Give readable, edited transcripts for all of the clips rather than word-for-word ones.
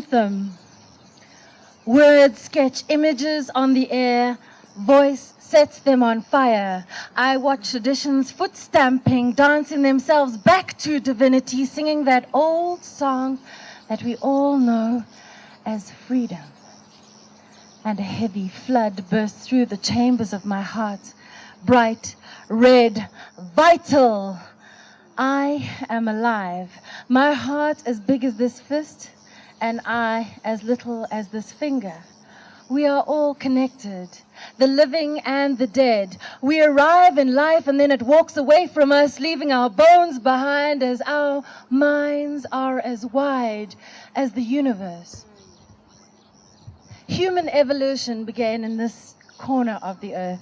anthem. Words sketch images on the air, voice sets them on fire. I watch traditions foot stamping, dancing themselves back to divinity, singing that old song that we all know as freedom. And a heavy flood bursts through the chambers of my heart, bright, red, vital. I am alive. My heart as big as this fist, and I as little as this finger. We are all connected, the living and the dead. We arrive in life and then it walks away from us, leaving our bones behind as our minds are as wide as the universe. Human evolution began in this corner of the earth.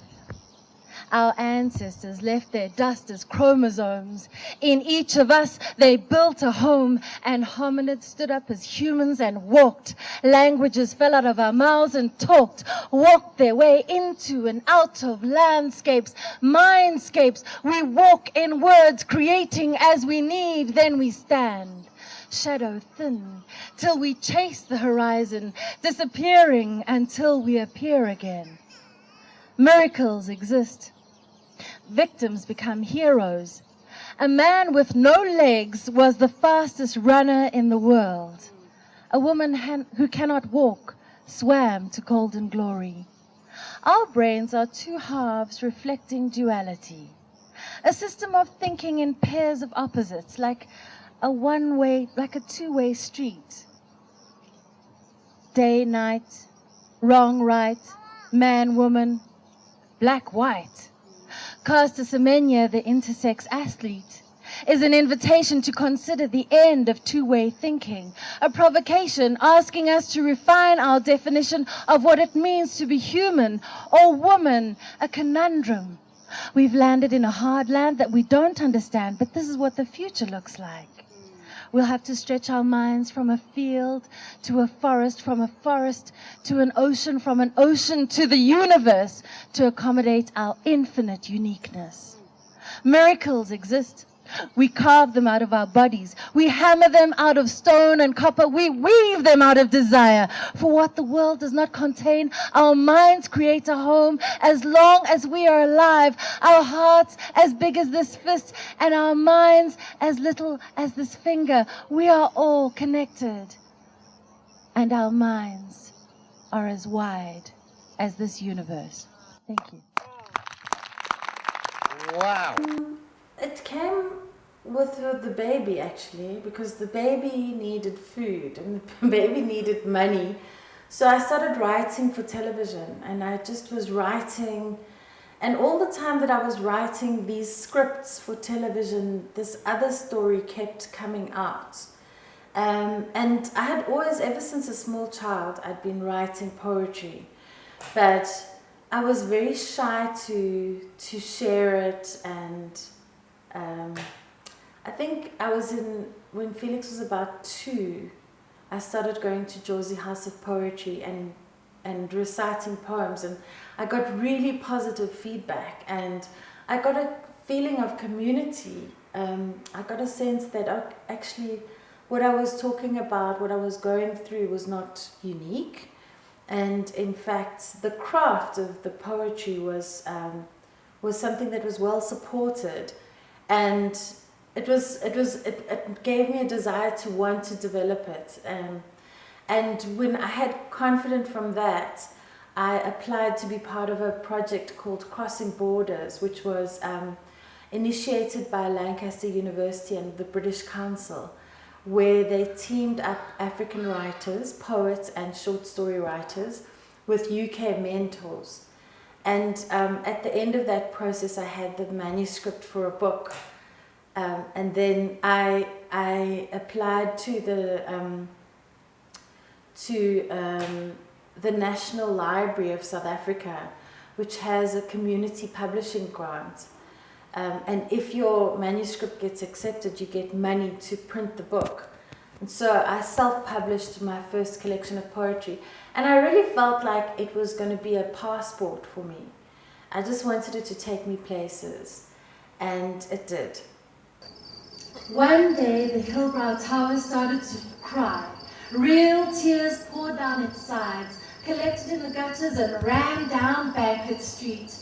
Our ancestors left their dust as chromosomes. In each of us, they built a home, and hominids stood up as humans and walked. Languages fell out of our mouths and talked, walked their way into and out of landscapes, mindscapes. We walk in words, creating as we need, then we stand, shadow thin, till we chase the horizon, disappearing until we appear again. Miracles exist. Victims become heroes. A man with no legs was the fastest runner in the world. A woman who cannot walk swam to golden glory. Our brains are two halves reflecting duality. A system of thinking in pairs of opposites, like a two-way street. Day, night, wrong, right, man, woman, black, white. Caster Semenya, the intersex athlete, is an invitation to consider the end of two-way thinking, a provocation asking us to refine our definition of what it means to be human or woman, a conundrum. We've landed in a hard land that we don't understand, but this is what the future looks like. We'll have to stretch our minds from a field to a forest, from a forest to an ocean, from an ocean to the universe to accommodate our infinite uniqueness. Miracles exist. We carve them out of our bodies. We hammer them out of stone and copper. We weave them out of desire. For what the world does not contain, our minds create a home as long as we are alive. Our hearts as big as this fist and our minds as little as this finger. We are all connected. And our minds are as wide as this universe. Thank you. Wow. It came with the baby, actually, because the baby needed food and the baby needed money. So I started writing for television, and I just was writing. And all the time that I was writing these scripts for television, this other story kept coming out. And I had always, ever since a small child, I'd been writing poetry. But I was very shy to share it, and I think when Felix was about 2, I started going to Josie House of Poetry and reciting poems, and I got really positive feedback, and I got a feeling of community. I got a sense that actually what I was talking about, what I was going through was not unique, and in fact the craft of the poetry was something that was well supported. And it gave me a desire to want to develop it. And when I had confidence from that, I applied to be part of a project called Crossing Borders, which was initiated by Lancaster University and the British Council, where they teamed up African writers, poets and short story writers with UK mentors. And at the end of that process, I had the manuscript for a book, and then I applied to the National Library of South Africa, which has a community publishing grant. And if your manuscript gets accepted, you get money to print the book. And so I self-published my first collection of poetry. And I really felt like it was going to be a passport for me. I just wanted it to take me places. And it did. One day the Hillbrow Tower started to cry, Real tears poured down its sides, collected in the gutters and ran down Bankhead Street.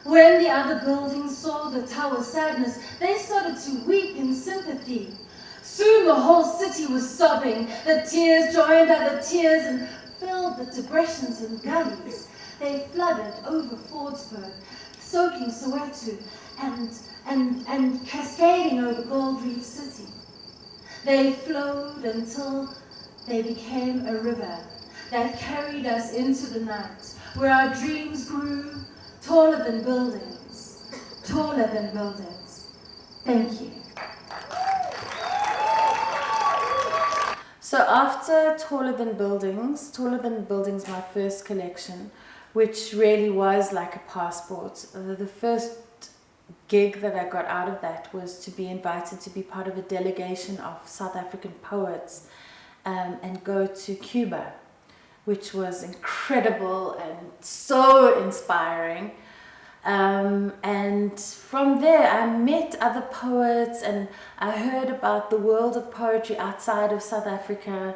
When the other buildings saw the tower's sadness, they started to weep in sympathy. Soon the whole city was sobbing. The tears joined other tears and filled the depressions and gullies. They flooded over Fordsburg, soaking Soweto and cascading over Gold Reef City. They flowed until they became a river that carried us into the night, where our dreams grew taller than buildings, taller than buildings. Thank you. So after Taller Than Buildings, my first collection, which really was like a passport. The first gig that I got out of that was to be invited to be part of a delegation of South African poets and go to Cuba, which was incredible and so inspiring. And from there I met other poets and I heard about the world of poetry outside of South Africa,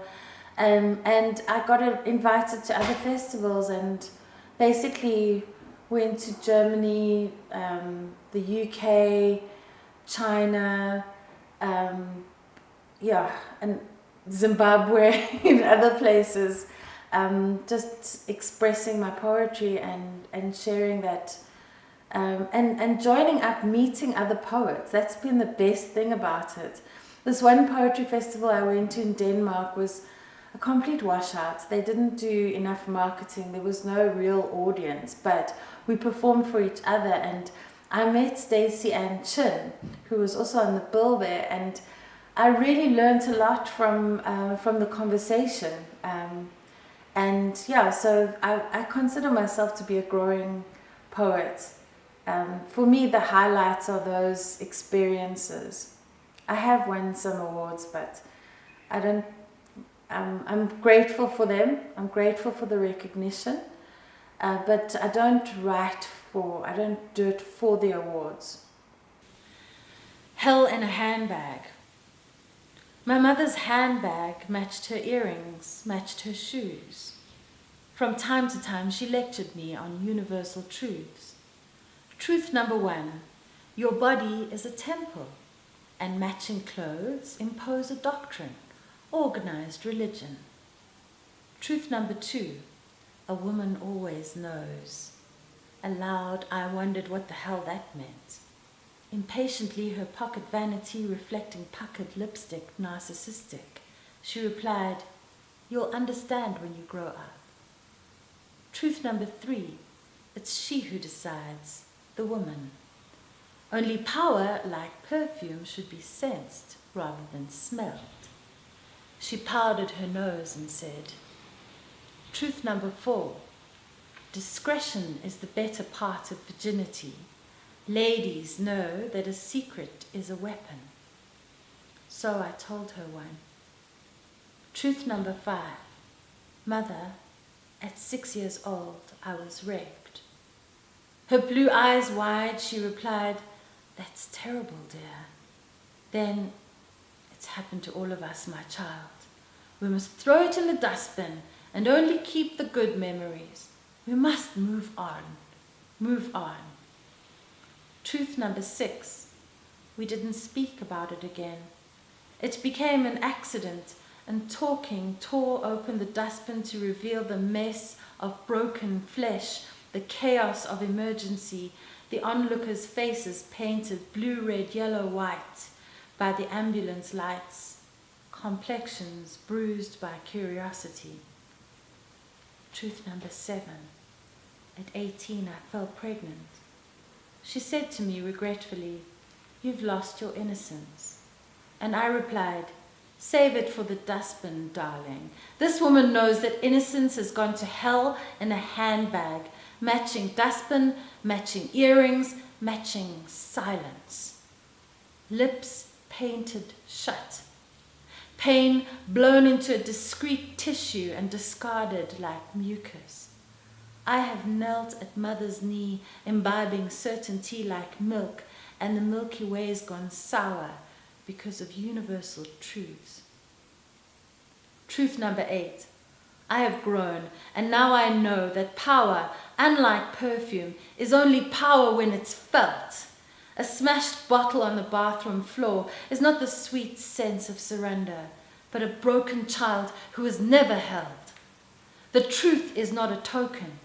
and I got invited to other festivals and basically went to Germany, the UK, China, and Zimbabwe and other places, just expressing my poetry and sharing that. And joining up, meeting other poets. That's been the best thing about it. This one poetry festival I went to in Denmark was a complete washout. They didn't do enough marketing. There was no real audience, but we performed for each other. And I met Stacey Ann Chin, who was also on the bill there, and I really learned a lot from the conversation. So I consider myself to be a growing poet. For me, the highlights are those experiences. I have won some awards, but I'm grateful for them. I'm grateful for the recognition, but I don't do it for the awards. Hell in a handbag. My mother's handbag matched her earrings, matched her shoes. From time to time, she lectured me on universal truths. Truth number 1, your body is a temple, and matching clothes impose a doctrine, organized religion. Truth number 2, a woman always knows. Aloud, I wondered what the hell that meant. Impatiently, her pocket vanity reflecting puckered lipstick, narcissistic, she replied, you'll understand when you grow up. Truth number 3, it's she who decides. The woman. Only power, like perfume, should be sensed rather than smelled. She powdered her nose and said, truth number 4, discretion is the better part of virginity. Ladies know that a secret is a weapon. So I told her one. Truth number 5, mother, at 6 years old, I was raped. Her blue eyes wide, she replied, that's terrible, dear. Then, it's happened to all of us, my child. We must throw it in the dustbin and only keep the good memories. We must move on, move on. Truth number 6, we didn't speak about it again. It became an accident, and talking tore open the dustbin to reveal the mess of broken flesh, the chaos of emergency, the onlookers' faces painted blue, red, yellow, white by the ambulance lights, complexions bruised by curiosity. Truth number 7, at 18 I fell pregnant. She said to me regretfully, you've lost your innocence. And I replied, save it for the dustbin, darling. This woman knows that innocence has gone to hell in a handbag, matching dustbin, matching earrings, matching silence. Lips painted shut. Pain blown into a discreet tissue and discarded like mucus. I have knelt at mother's knee, imbibing certainty like milk, and the Milky Way's gone sour because of universal truths. Truth number 8. I have grown, and now I know that power, unlike perfume, is only power when it's felt. A smashed bottle on the bathroom floor is not the sweet sense of surrender, but a broken child who is never held. The truth is not a token.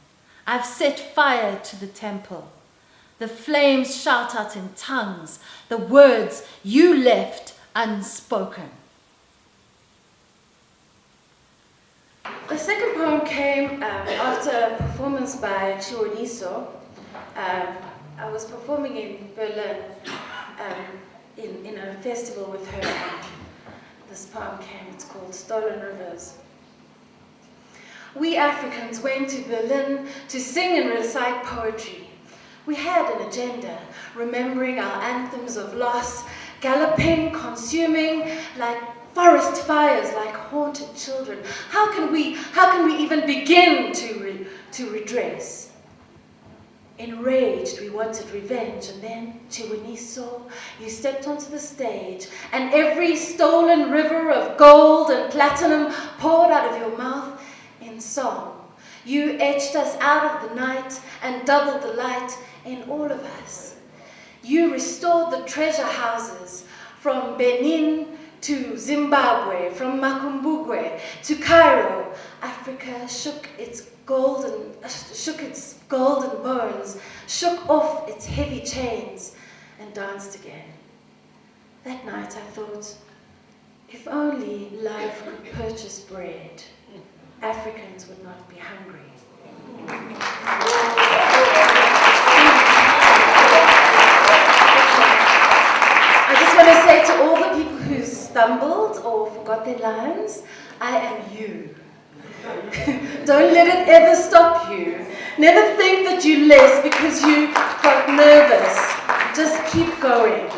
I've set fire to the temple. The flames shout out in tongues the words you left unspoken. The second poem came after a performance by Chiwoniso. I was performing in Berlin in a festival with her, and this poem came. It's called Stolen Rivers. We Africans went to Berlin to sing and recite poetry. We had an agenda, remembering our anthems of loss, galloping, consuming, like forest fires, like haunted children. How can we even begin to redress? Enraged, we wanted revenge, and then, Chiwoniso, you stepped onto the stage, and every stolen river of gold and platinum poured out of your mouth in song. You etched us out of the night and doubled the light in all of us. You restored the treasure houses from Benin to Zimbabwe, from Makumbugwe to Cairo. Africa shook its golden bones, shook off its heavy chains, and danced again. That night I thought, if only life could purchase bread, Africans would not be hungry. I just want to say to all the people who stumbled or forgot their lines, I am you. Don't let it ever stop you. Never think that you're less because you got nervous. Just keep going.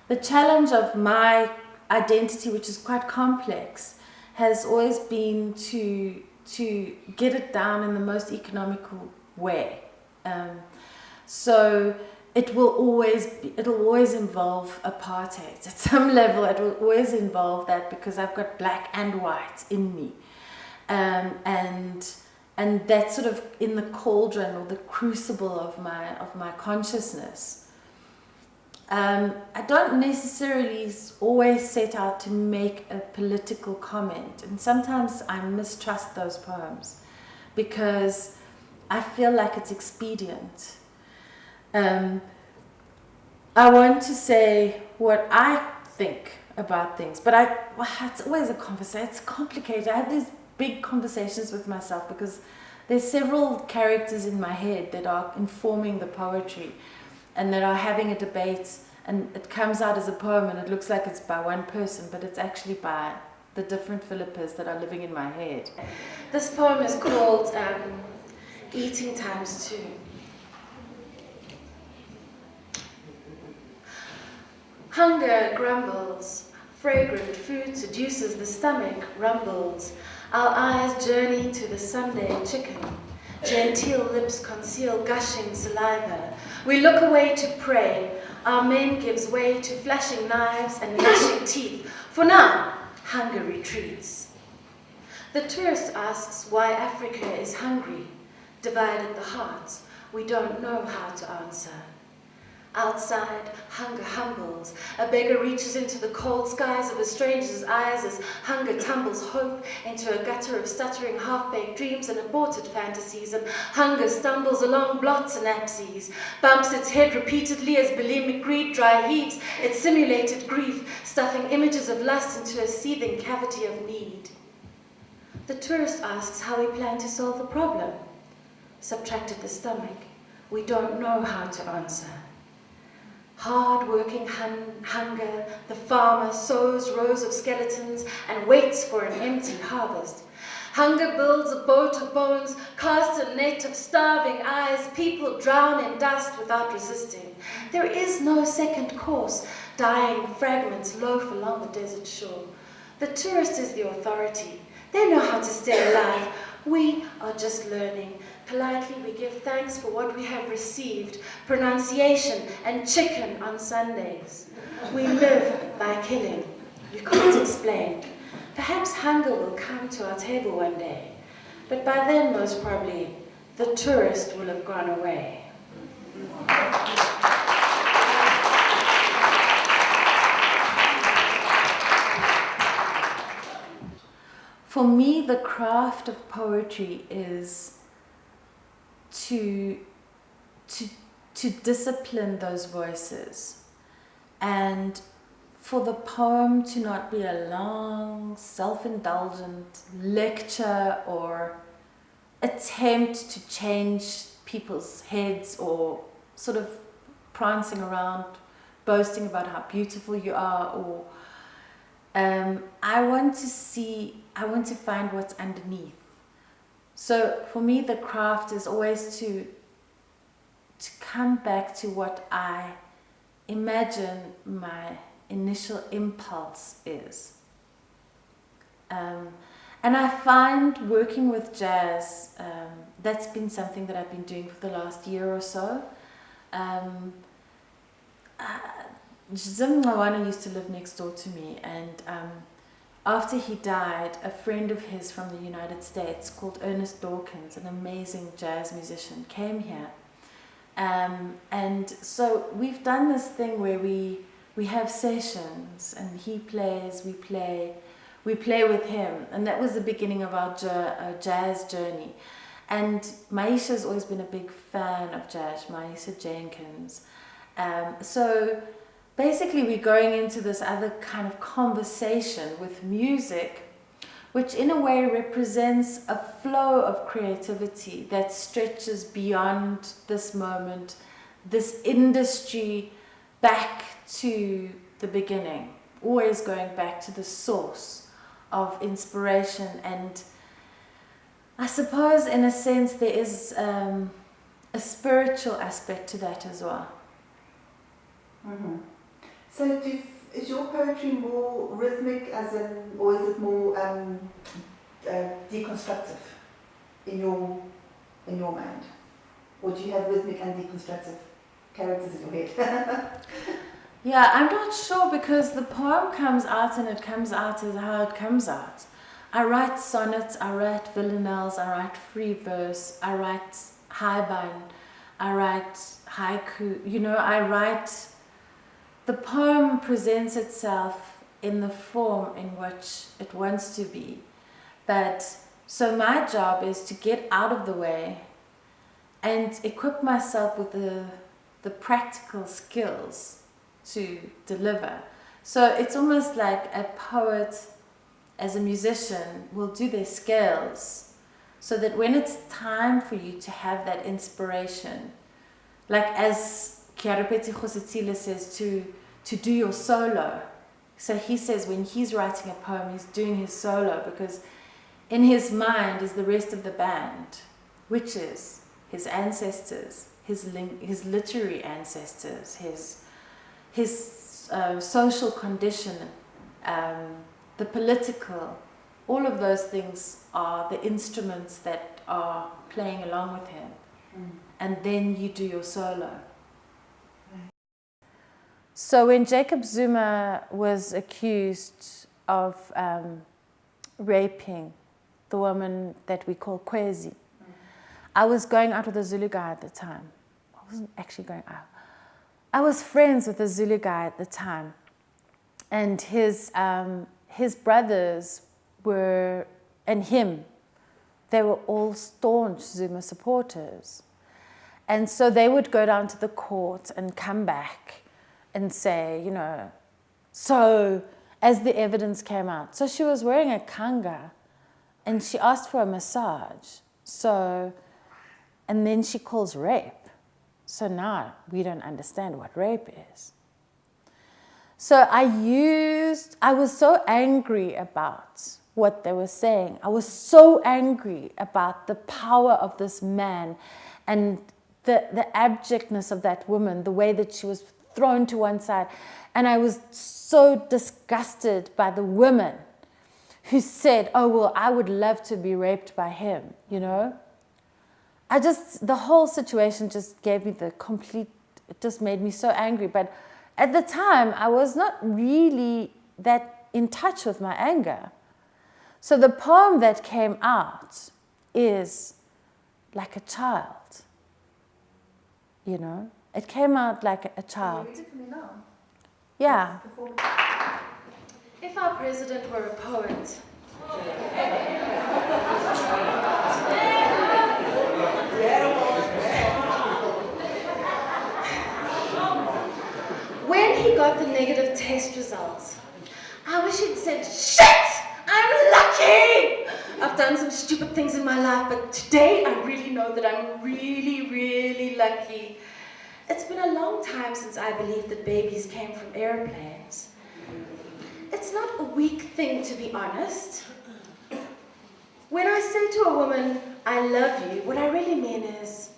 The challenge of my identity, which is quite complex, has always been to get it down in the most economical way. So it'll always involve apartheid. At some level, it will always involve that because I've got black and white in me. And that's sort of in the cauldron or the crucible of my consciousness. I don't necessarily always set out to make a political comment, and sometimes I mistrust those poems because I feel like it's expedient. I want to say what I think about things, but it's always a conversation. It's complicated. I have these big conversations with myself because there's several characters in my head that are informing the poetry and that are having a debate, and it comes out as a poem and it looks like it's by one person, but it's actually by the different Philippas that are living in my head. This poem is called Eating Times Two. Hunger grumbles, fragrant food seduces the stomach, rumbles. Our eyes journey to the Sunday chicken. Genteel lips conceal gushing saliva. We look away to pray. Our men gives way to flashing knives and gnashing teeth. For now, hunger retreats. The tourist asks why Africa is hungry. Divided the heart, we don't know how to answer. Outside, hunger humbles. A beggar reaches into the cold skies of a stranger's eyes as hunger tumbles hope into a gutter of stuttering half-baked dreams and aborted fantasies, and hunger stumbles along blots and apses, bumps its head repeatedly as bulimic greed dry heaves its simulated grief, stuffing images of lust into a seething cavity of need. The tourist asks how we plan to solve the problem. Subtracted the stomach, we don't know how to answer. Hard-working hunger, the farmer sows rows of skeletons and waits for an empty harvest. Hunger builds a boat of bones, casts a net of starving eyes. People drown in dust without resisting. There is no second course. Dying fragments loaf along the desert shore. The tourist is the authority. They know how to stay alive. We are just learning. Politely we give thanks for what we have received, pronunciation and chicken on Sundays. We live by killing. You can't explain. Perhaps hunger will come to our table one day, but by then, most probably, the tourist will have gone away. For me, the craft of poetry is to discipline those voices, and for the poem to not be a long, self-indulgent lecture or attempt to change people's heads or sort of prancing around, boasting about how beautiful you are, or I want to find what's underneath. So for me, the craft is always to come back to what I imagine my initial impulse is. And I find working with jazz, that's been something that I've been doing for the last year or so. Zim Ngwawana used to live next door to me, and after he died, a friend of his from the United States called Ernest Dawkins, an amazing jazz musician, came here. And so we've done this thing where we have sessions, and he plays, we play with him, and that was the beginning of our jazz journey. And Maisha's always been a big fan of jazz, Maisha Jenkins. So basically we're going into this other kind of conversation with music, which in a way represents a flow of creativity that stretches beyond this moment, this industry, back to the beginning, always going back to the source of inspiration. And I suppose in a sense there is a spiritual aspect to that as well. Mm-hmm. So is your poetry more rhythmic, as in, or is it more deconstructive in your mind? Or do you have rhythmic and deconstructive characters in your head? Yeah, I'm not sure, because the poem comes out and it comes out as how it comes out. I write sonnets, I write villanelles, I write free verse, I write haibun, I write haiku, I write. The poem presents itself in the form in which it wants to be. But so my job is to get out of the way and equip myself with the practical skills to deliver. So it's almost like a poet as a musician will do their scales, so that when it's time for you to have that inspiration, like as Kiarapeti Khositsile says, to do your solo. So he says when he's writing a poem, he's doing his solo, because in his mind is the rest of the band, which is his ancestors, his literary ancestors, his social condition, the political, all of those things are the instruments that are playing along with him. And then you do your solo. So when Jacob Zuma was accused of raping the woman that we call Kwezi, I was going out with a Zulu guy at the time. I wasn't actually going out. I was friends with a Zulu guy at the time, and his brothers were, and him, they were all staunch Zuma supporters. And so they would go down to the court and come back and say, so as the evidence came out. So she was wearing a kanga and she asked for a massage. So, and then she calls rape. So now we don't understand what rape is. So I was so angry about what they were saying. I was so angry about the power of this man and the abjectness of that woman, the way that she was thrown to one side. And I was so disgusted by the women who said, oh, well, I would love to be raped by him, the whole situation just gave me it just made me so angry. But at the time, I was not really that in touch with my anger. So the poem that came out is like a child, you know? It came out like a child. Can you read it for me now? Yeah. If our president were a poet, when he got the negative test results, I wish he'd said, "Shit! I'm lucky! I've done some stupid things in my life, but today I really know that I'm really, really lucky." It's been a long time since I believed that babies came from airplanes. It's not a weak thing, to be honest. When I say to a woman, "I love you," what I really mean is,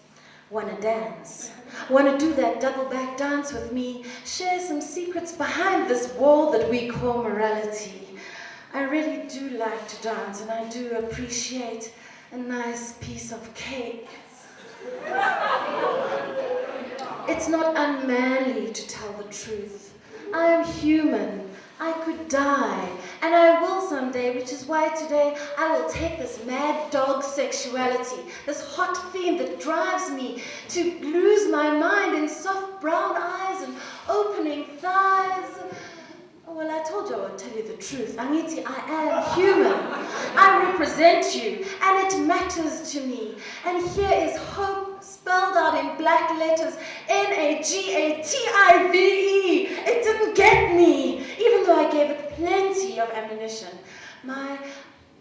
wanna dance? Wanna do that double back dance with me? Share some secrets behind this wall that we call morality? I really do like to dance, and I do appreciate a nice piece of cake. It's not unmanly to tell the truth. I am human. I could die, and I will someday, which is why today I will take this mad dog sexuality, this hot fiend that drives me to lose my mind in soft brown eyes and opening thighs. Oh, well, I told you I would tell you the truth. Angithi, I am human. I represent you, and it matters to me. And here is hope spelled out in black letters, N-A-G-A-T-I-V-E. It didn't get me, even though I gave it plenty of ammunition. My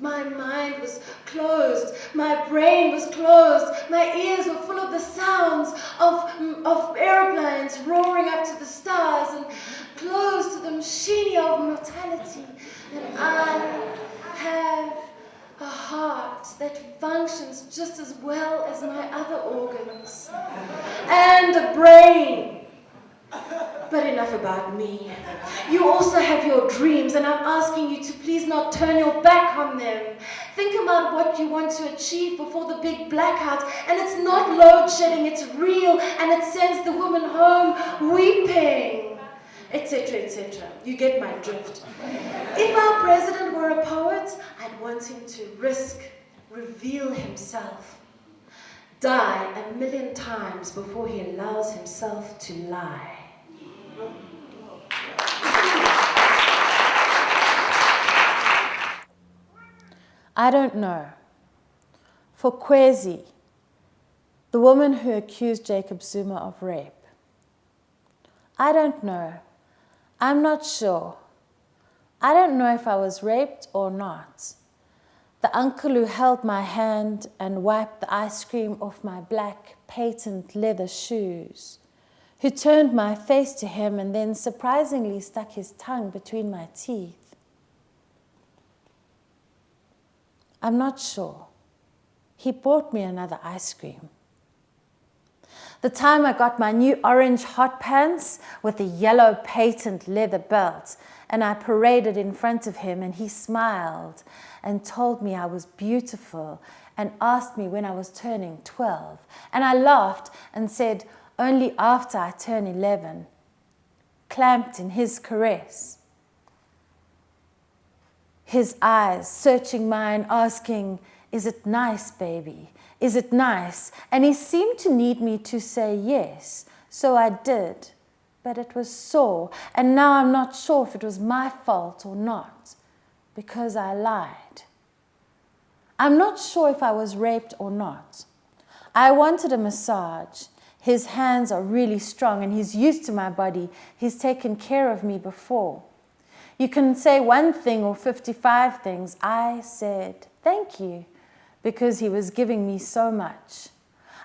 mind was closed, my brain was closed, my ears were full of the sounds of airplanes roaring up to the stars and closed to the machinery of mortality. And I have a heart that functions just as well as my other organs, and a brain. But enough about me. You also have your dreams, and I'm asking you to please not turn your back on them. Think about what you want to achieve before the big blackout, and it's not load shedding, it's real, and it sends the woman home weeping, etc., etc. You get my drift. If our president were a poet, I'd want him to reveal himself, die 1,000,000 times before he allows himself to lie. I don't know. For Kwezi, the woman who accused Jacob Zuma of rape, I don't know. I'm not sure. I don't know if I was raped or not. The uncle who held my hand and wiped the ice cream off my black patent leather shoes, who turned my face to him and then surprisingly stuck his tongue between my teeth. I'm not sure. He bought me another ice cream. The time I got my new orange hot pants with a yellow patent leather belt, and I paraded in front of him, and he smiled and told me I was beautiful and asked me when I was turning 12. And I laughed and said, only after I turn 11, clamped in his caress. His eyes searching mine, asking, is it nice, baby? Is it nice? And he seemed to need me to say yes. So I did. But it was sore. And now I'm not sure if it was my fault or not, because I lied. I'm not sure if I was raped or not. I wanted a massage. His hands are really strong and he's used to my body. He's taken care of me before. You can say one thing or 55 things. I said, thank you, because he was giving me so much.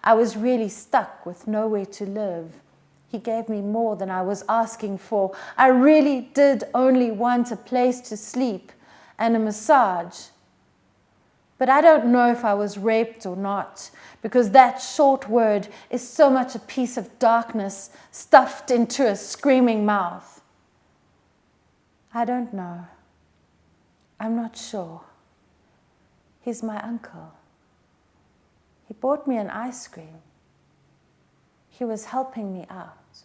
I was really stuck with nowhere to live. He gave me more than I was asking for. I really did only want a place to sleep and a massage. But I don't know if I was raped or not, because that short word is so much a piece of darkness stuffed into a screaming mouth. I don't know. I'm not sure. He's my uncle. He bought me an ice cream. He was helping me out.